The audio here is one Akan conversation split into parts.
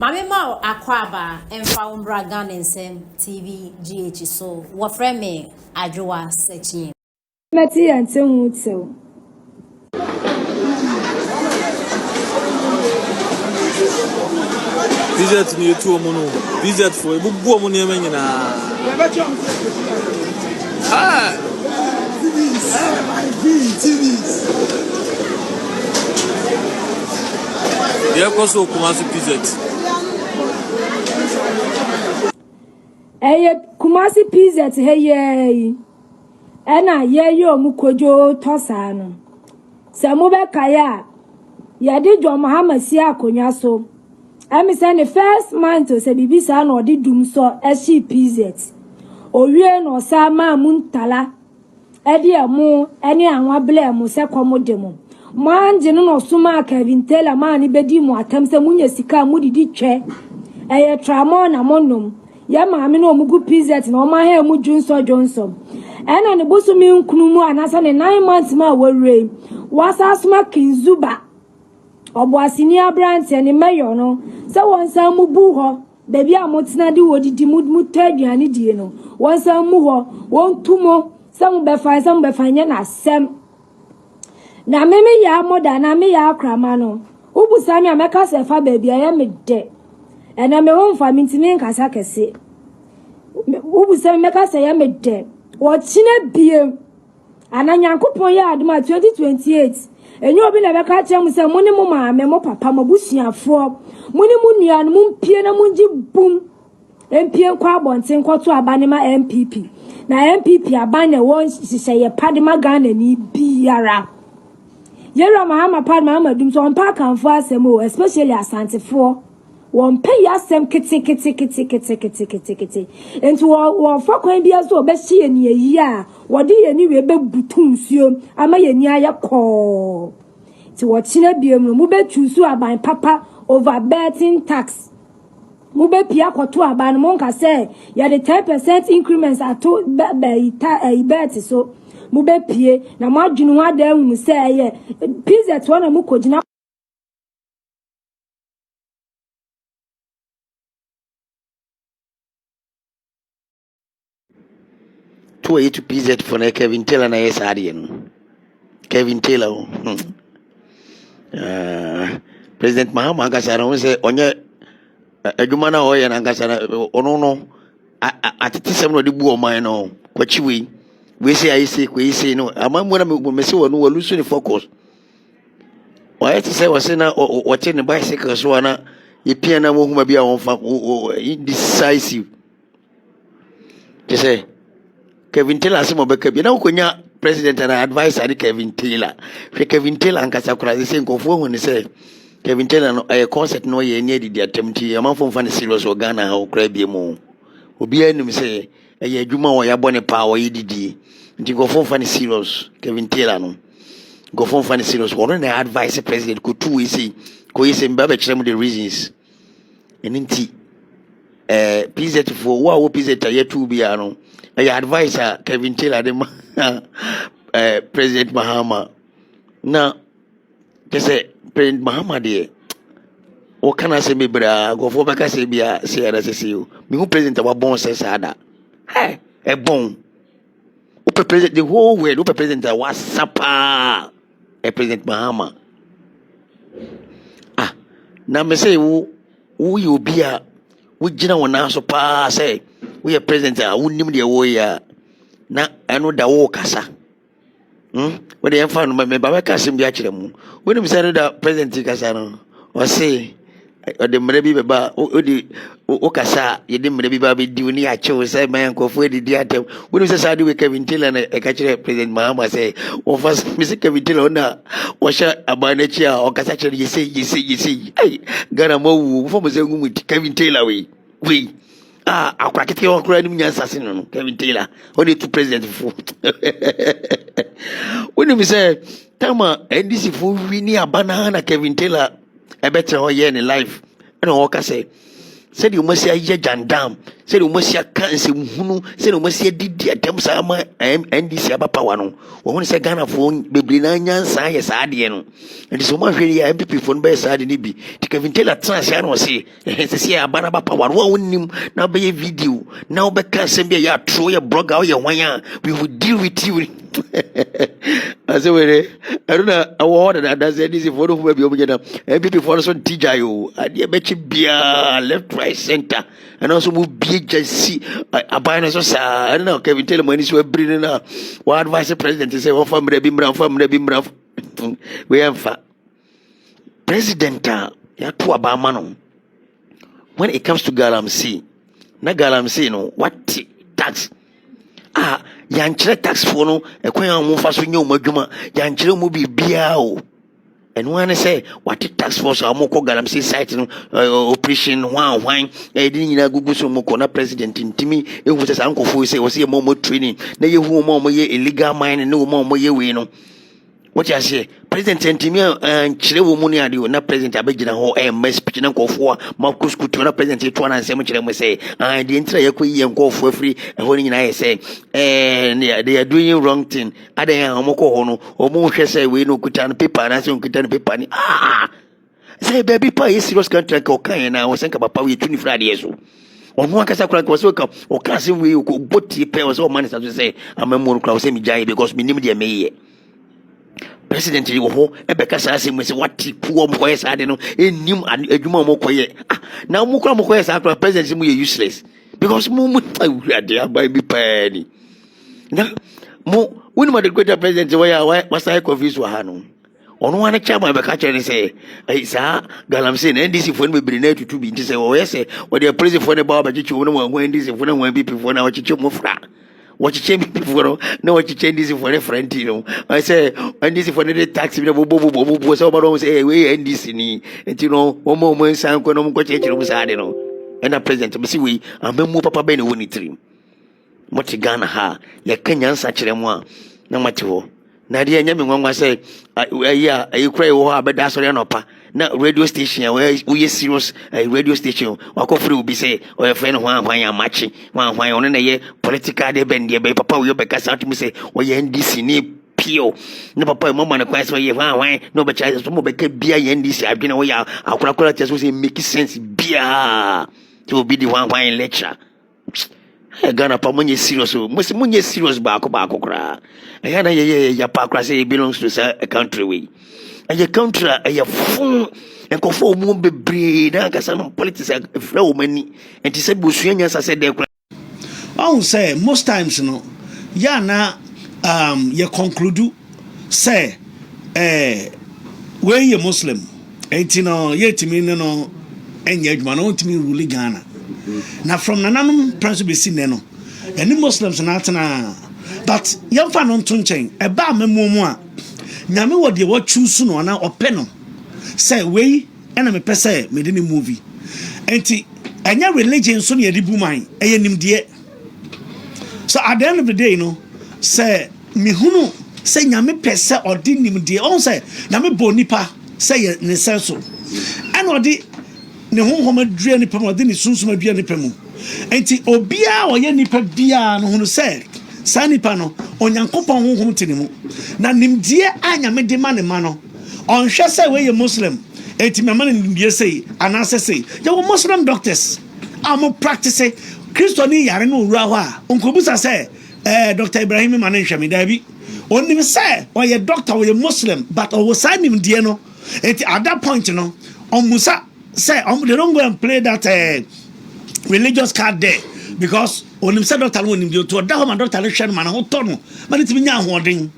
Mami ma akwaba emfa umbra Ghana TV GH so wofre me adwoa sechi Meti ante nwutew Visit ni etu omuno visit for ebubu omuno ema nyina TVs Dia koso Kumasi visit Kumasi PZ heye ena ye omukojo tosa no se mo be kaya ya di jo Mahama si akonwa so emi se the first month se bibisa na odi dum so eshi PZ owie no sa ma muntala edi emu eni anwa ble mu se komode mu manje no suma Kevin Taylor ma ni bedi mu atam se munye sika mu didi twe eye tramo na monnom ya maame no omugu PZ na oma ha emu Johnson ena ne bosumi nkunu mu anasa ne 9 months ma wawre wasa asuma kinzuba oboasini abrant ne mayor no se wonsa mu bu ho bebi amotina di wodidi mu taduane die no wonsa mu ho wontumo se mu befa nya na sem na meme ya moda na me ya akrama no ubusami ameka se fa bebi aya me de ena me won fa mintimi nkasa kese ubusami meka se ya me de wo chine bie ananyankopon ya aduma 2028 enyo obi na beka chem se muni mu maame mo papa mo busuafo muni mu nua no mpie na munji bum empie kwa abonten kwoto abane ma MPP na MPP abane won hihye padema Ghana ni biara yera Mahama padema amadum so onpa kanfo asemo especially asantefo won pay asem kete enti wo fakwan bia so obehye ni ayi a wode ye ni we bebutu nsuo ama ye ni ayekọ ti wo china biem no mu betusu aban papa over betting tax mu be pia kwoto aban mo nka se ya the 10% increments ato bet so mu be pie na mo adwunu ho ada hu se ye PZ to na mu kogina to PZ for Kevin Taylor na yes adien Kevin Taylor President Mahama ngasara won say onye adwuma na oye na ngasara ono no atete sem no de bu oman no kwachiwe we say I say we say no amambo na me say wonu walusu ni focus why to say was na wache ne bicycle so na ye pia na mo huma bia won fa indecisive to say Kevin Taylor asimo beka bi na ukonya president and advisor ni Kevin Taylor. Kevin Taylor ankasa kura se nkofo hu ni se Kevin Taylor no concert no ye ni di attempt amanfo mfa ne serious organa ha okra bi mu. Obi anum se eye adwuma wo ya bone pa wo yididi. Nti nkofo mfa ne serious Kevin Taylor no. Nkofo mfa ne serious wo no na advise president ko tu we say ko yese mba kire mu the reasons. Eninti PZ for wo PZ ya tu bia no your advisor Kevin Taylor President Mahama na say President Mahama de o kana se me bra go fo baka se bia se era se you me who president wa bon se sada e bon o president the whole world o president wa sapa President Mahama na me say wo you bia wo gina wona so pa say we are president wonim de wo ya na eno da wo kasa we dey enfa no me ba we kasa bi a kire mu wonim say da president kasa no o say o de mre bi ba o di o kasa ye de mre bi ba be di oni a che wo say man ko fu di atem wonim say sa di we Kevin Taylor na e ka kire president Mahama say o first Mr. Kevin Taylor na o sha abana chi a o kasa kire ye say ai gara mo wu fo mo say ngumu Kevin Taylor we akwakete okura nim nyansa se no Kevin Taylor only two president for when me say tama NDC for wini abana na Kevin Taylor e better ho ye in life and o ka say said you must say ye jandam Say Umasia can't say Hunu, say Umasia did attempts ama NDC aba power no. When say Ghana phone Biblinanian science adieno. And so much really MPP phone by side in be. To Kevin Taylor Transiano say, say Abanaba power, one him now be a video. Now be can send ya throw your blog out your wire. We will deal with you. I say, I don't know. I want that. That's this is for who be over there. MPP for us on TJO. I dear bet you be left, right, center. And also move BHC. I buy us. I don't know. Kevin tell when he's bringing up. What vice president say? Oh, from Rebim. We have president. Ya to Abamano. When it comes to Galamsey, na Galamsey no what tax? Yanchre tax for no. A queen on Mufasu new Majuma. Yanchre mubi biao. And one say what tax force or moko Galamsey site no operation wine didn't Google so moko president in Timmy it was his uncle who say was a more training na you who more illegal mine and no more we no what you say president and Timmy and Chile money adi na president abegina ho mess speech na nkofo Marcus Kutu na president eto na nsem chile mo say the entire yakoyi nkofo free e ho nyina say they are doing wrong thing adan amoko ho no omo hwe say we no kuta no paper na say kuta no paper ni say baby pa is serious contract o kan na o senka papa we tuni frade yeso onu akasa kura ko so ka o kan say we ko boti pe o so man say amemo kura o say mi jai because mi nim de meye president you ho e be kasa say me say what poor mo koye sa de no enim adwuma mo koye na mo kura mo koye sa president mo useless because mo ade abai bi pani na mo woni ma the greater president why say confuse wa ha no ono wane chama be ka chere say sa Galamsey na NDC fo no be na tutu bi nti say o yes o the president fo ne ba ba chichi no mo NDC fo na mo BP fo na o chichi mo fra what you change people no what you change this for a friend you know I say and this for the taxi bo so about say we NDC ni and you know one more san ko no mo cheche no sa de no and the president me see we amemu papa be ne woni trim mo ti Ghana ha ya Kenya nsa kire mo a na mate ho na de anya me nwanwa say ayi kura wo ha be da so re no pa na radio station we serious radio station wakofre obi say o your friend hwan amachi hwan on na ye political de bend be papa we be kasa to me say o ye NDC ni pio na papa mama na kwase ye hwan no be chai so mo be ka bia ye NDC adwene wo ya akura test say make sense bia to be the hwan lecture Ghana pa monye serious mo se monye serious ba ko kra na ye ya pa kra say it belongs to a country way and your country a full and conform mo bebre na kasa no politics fra o mani and ti say bosua nya sa say de kra I say most times no ya na you conclude say we ye Muslim enti no ye timi no enye adwuma no timi rule Ghana na from nananum prince be sin no any Muslims na atena but yemfa no ntonchen e ba mamumu a nyame wo de wo choose no na ope no say we ena me pese me de ni movie enti enya religion so na yedi buman e nimde so at the end of the day no say me hunu say nyame pese odi nimde on say na me bonipa say ne senso and odi ne honhom adua ni pem odi ni sunsum adua ni pem enti obia oye nipa bia no hunu say sa nipa no onyankopon honhom tinimu na nimdie anya me de mane ma no onhwe say we ye Muslim enti me mane nimdie say anase say ye wo Muslim doctors am practice Christo ni yare no owura ho a onkobusa say Dr. Ibrahim mane hwemi dabi onim say o ye doctor we ye Muslim but o sa nimdie no enti at that point no on musa say they don't go and play that religious card there because onim say doctor no nim to da ho ma doctor le hwe man ho to no man ti nya ahoden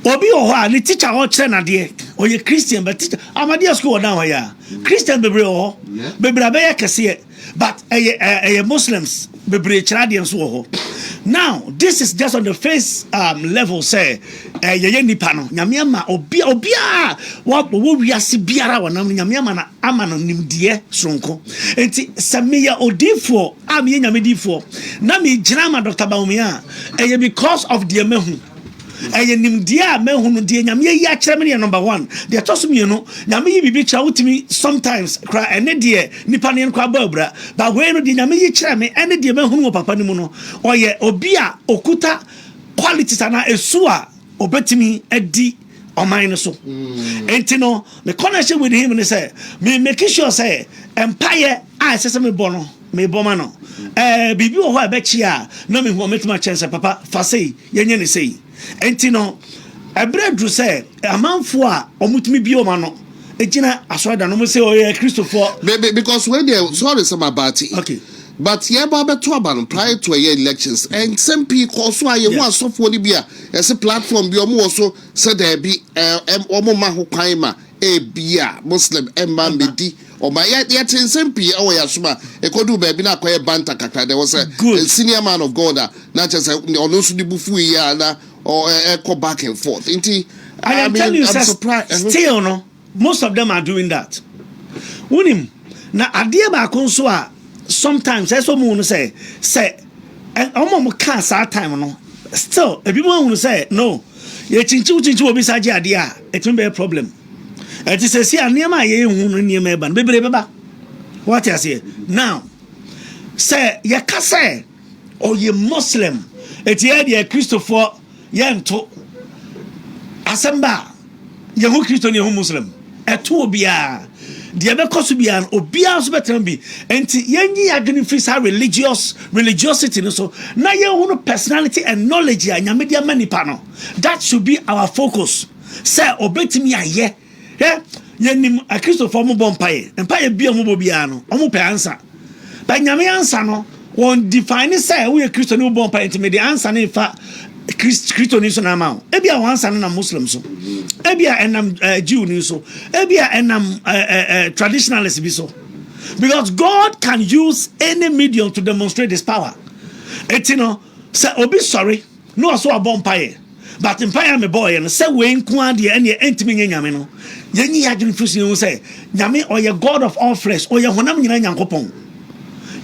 obi o ho a ni teacher ho kire na de o ye Christian but teacher amadia school down ho ya Christian bebre ho bebre abeya kese but Muslims bebre kira de nso ho. Now this is just on the face level say ye nipa no nyame ma obi wo wiase biara wonam nyame ma na ama no nimdie sonko enti sameya odifo am ye nyame difo na me gina ma Dr. Baumia because of the mehu nim dia me hunu dia nyame yi akyerɛ me number 1 dia to so me no nyame yi bibi kyerɛ wotimi sometimes kra ene die nipa ne nkwa ba obra ba we no dia nyame yi kyerɛ me ene die me hunu wo papa ni mu no oye obi a okuta qualities ana esu a obetimi adi oman no so enti no me connection with him ne say me make sure say empire a sese me bono me boma no bibi wo ho abechi a na me ho metima chance papa fa sei yenye ne sei enti no ebredru say amanfo a omutumi bi o ma no ejina asoda no mo say oye Christopher because when they sorry some about it okay but yeah ba beto aba prior to elections and some people also aye who are so for libya as a platform bi omo also said there be omo ma ho kwan ma bia muslim emma medi or my yet in some P. Oh, Yashuma, a could do baby na quite banter. There was a senior man of God, not just on also the Bufuiana or echo back and forth. I tell you, I'm surprised. Still, no, most of them are doing that. Unim na adia ba konsoa sometimes that's what we say and omo can sa time no still if people want to say no ye chinchi obi sa je adia it will be a problem. It is a see a near my near my ban, baby. What I say now, say, ya kase or ye Muslim, it's ye Christopher Yanto Asamba, Yahu Christian, Yahu Muslim, a two bia, the other Kosubian, or Bias better be, and Yangi are going to face our religiosity, so now your own personality and knowledge, and your media many panel. That should be our focus. Say, obey me, yeah. Yeah, yenim a Christopher mo bompaye empaye bia mo bobia no omo pe answer ba nyame answer no won define say we Christo no bompaye ntime the answer na fa Christo ni so na ma e bia wan answer na Muslim so e bia enam Jew ni so e bia enam traditionalist bi so because God can use any medium to demonstrate his power etino say obi sorry no so a bompaye but empire me boy and say we nko ade ene entimi nyame no yenyi adwene fusi no say nyame oye God of all flesh oye honam nyina nyankopon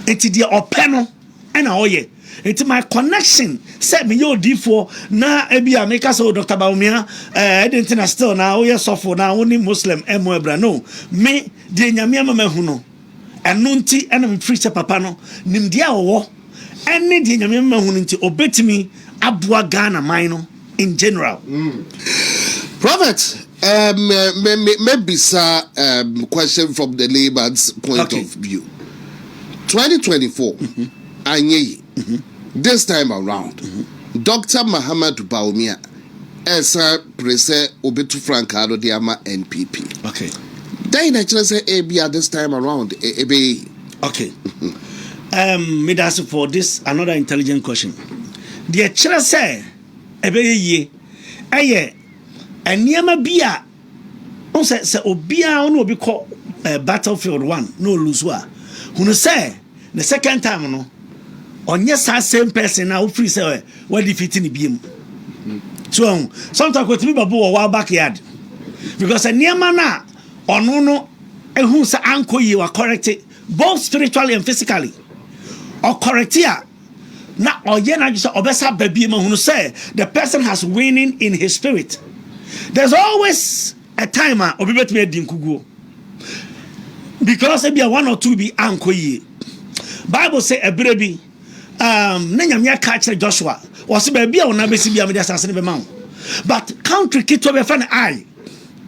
enti de ope no ena oye enti my connection say me yo difo na ebia make us Dr. Baumia identity still na oye sofo na oni Muslim emo ebra no me de nyame ama mahu no eno nti ena me preacher papa no nim dia wo ene de nyame ama mahu nti obetimi aboa Ghana man no in general. Prophet, maybe sir, question from the layman's point of view. 2024, Anye, this time around, Dr. Mahama Baumia, Esa Prese Obetu Francado Diama NPP. Okay. Then I just say ABA this time around, Okay. Me that's for this another intelligent question. The chira say ebe ye eye eniema bia on say obia on obi call battlefield 1 no lose wa hunu say the second time no onye sa same person na free say we defeat ni biem so sometimes go to me babo wa backyard because eniema na ono no ehun say anko yi wa correct both spiritually and physically or correct here. Now, the person has winning in his spirit. There's always a timer because maybe one or two be anko ye. Bible say a baby nanyamya catch Joshua was baby on nabesi be a assassin be mount. But country kit to be friend I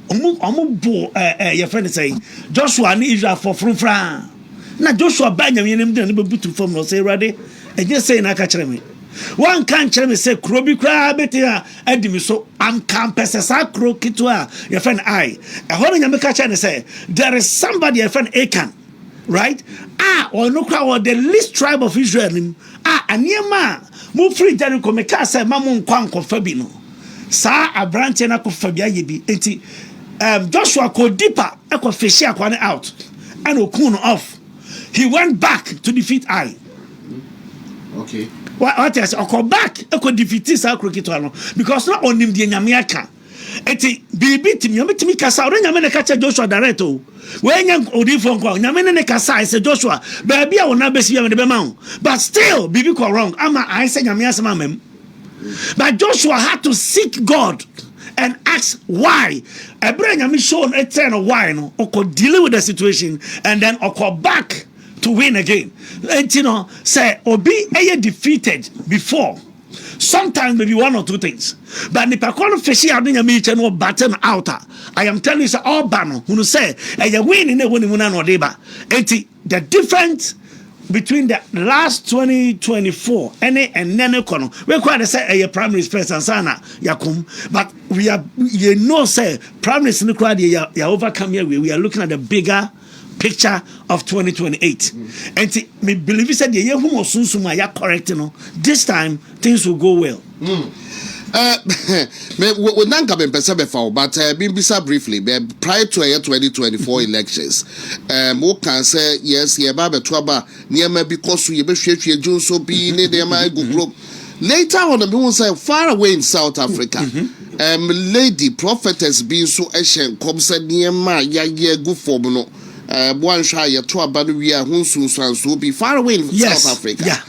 bo your friend say Joshua ni Israel for from Fran. Na Joshua banya me nem dem be butu from no say ready. And just say na catch me. One can't tell me say krobi kra betia edimi so am campus sa kro kitwa your friend I. A whole nyame catch and say there is somebody your friend Achan, right? Or no kra or the least tribe of Israel. Aniema mo free Jericho me ka say mamu nkwa nkofa no. Sa abranche na kofa bia ye bi enti Joshua go deeper e ko fish akwane out and okun off. He went back to defeat Ai. Okay. What else? I come back. I could defeat this because not on him the Nyamiaka. Eti bibi timi yami timi kasa ore nyame ne kacha Joshua direct o. We nya odifo nko nyame ne kasa say Joshua baby a wona besi yame de be ma. But still bibi ko wrong. Ama I say nyame asema mem. But Joshua had to seek God and ask why. I bring a shown a turn of why no or could deal with the situation and then or call back to win again. And say Obi defeated before. Sometimes maybe one or two things. But if I call a fishy out in a meeting or button outer, I am telling you, say all banner who say a win in a winning or deba. And the difference between the last 2024 and then we're quite to say a primary space and sana yakum, but we are say primary in you overcome here. We are looking at the bigger picture of 2028. And me believe you said the year who was soon ya correct, this time things will go well. We don't come in before, but Bimbisa briefly, prior to 2024 elections, we can say yes, yeah, Baba Twaba, near me because we be June so be near my group. Later on, the moon say far away in South Africa, lady prophetess being so ancient, come said near my ya good for no. One shy ya Twaba, we are Hunsu so be far away in South Africa. Yeah.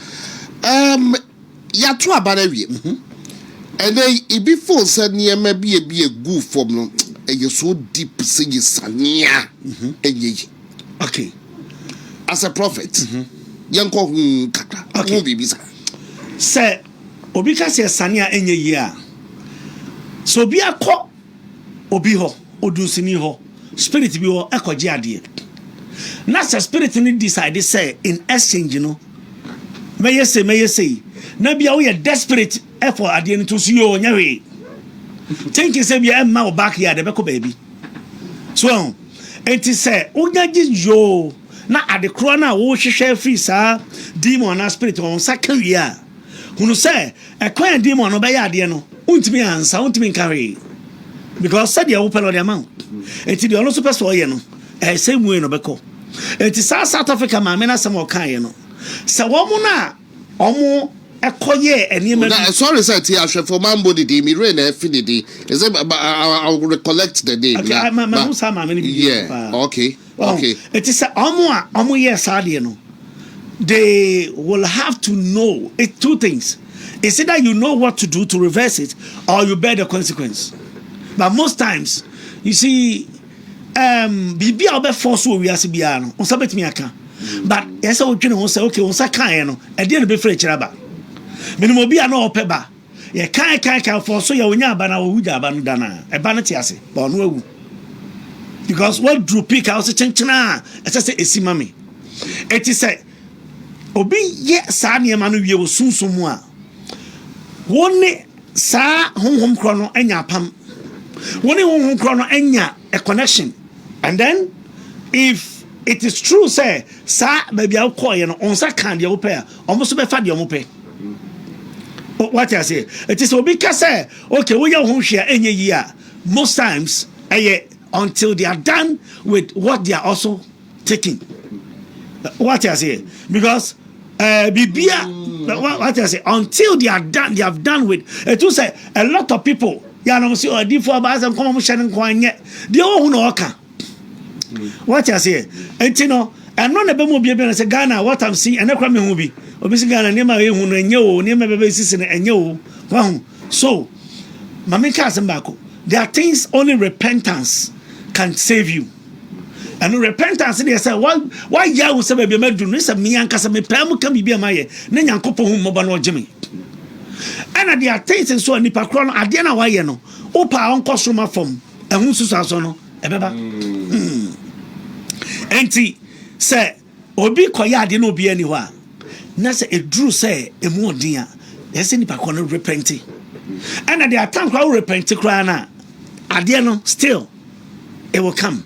Ya Twaba. And then it before said near maybe a good form, and you're so deep, say you sanya, okay. As a prophet, young kaka, okay, baby, say, Obika says sanya in your year. So be a co obiho, odusiniho, spirit be or echo jadie. That's a spirit in decide, say, in exchange, may you say, Nabia, we are desperate effort at the end to see you on your way. Think you say, we are my backyard, the Beko baby. So, and to say, Unya just yo, not at the corner, oh, she share free, sir, demon and spirit on second year. Who say, a quiet demon obey Adiano, won't me answer, won't me carry. Because said you open on the amount. And to the only super so, same way no Beko. It is South Africa, my men are some more kind, So, one more. Sorry, sir. For Mambo the day, me rain affinity. Is it? I'll recollect the day. Okay, okay. It is a yes, they will have to know it. Two things. It's either you know what to do to reverse it, or you bear the consequence. But most times, you see, bibi albe force we are sibiano. On sabet me aka. But yes, I will say okay. On sa kan and then be free chiraba. Minimum be an old peba. Ye can't for so ya winya bana wuja bandana. A banatiase, but no. Because what drew pick out a chenchina, as I say, a simami. It is a obi ye sani manu ye will soon somewhere. One sa home chrono enya pam. One home chrono enya a connection. And then if it is true, say, sa maybe I'll call you on sa candy or pair, almost be fat your mope. What I say, it is Obika say, okay, we are home share any year. Most times, until they are done with what they are also taking. What I say, because what I say, until they are done, they have done with it. To say a lot of people, yeah, no, see, or different bars and come sharing coin yet. They all know okay. What I say, and and none of them will be able to say Ghana. What I'm seeing, and I come in be. Obviously, Ghana near my own and you near my baby and you. Wow. So, Mamika Zambako, there are things only repentance can save you. And repentance, they say, why Yahoo say, baby, me do this, and me and Casame Pamu can be a maye, Nanyan Copo Mobano Jimmy. And there are things and so Nipa Crown, Adiana Wayano, Opa on customer form, and Mususasono, Ebeba. Enti say obi koya de no be anywhere na say e drew say e mu odin a yes nipa ko no repent and at the time kwa repent kra na ade no still it will come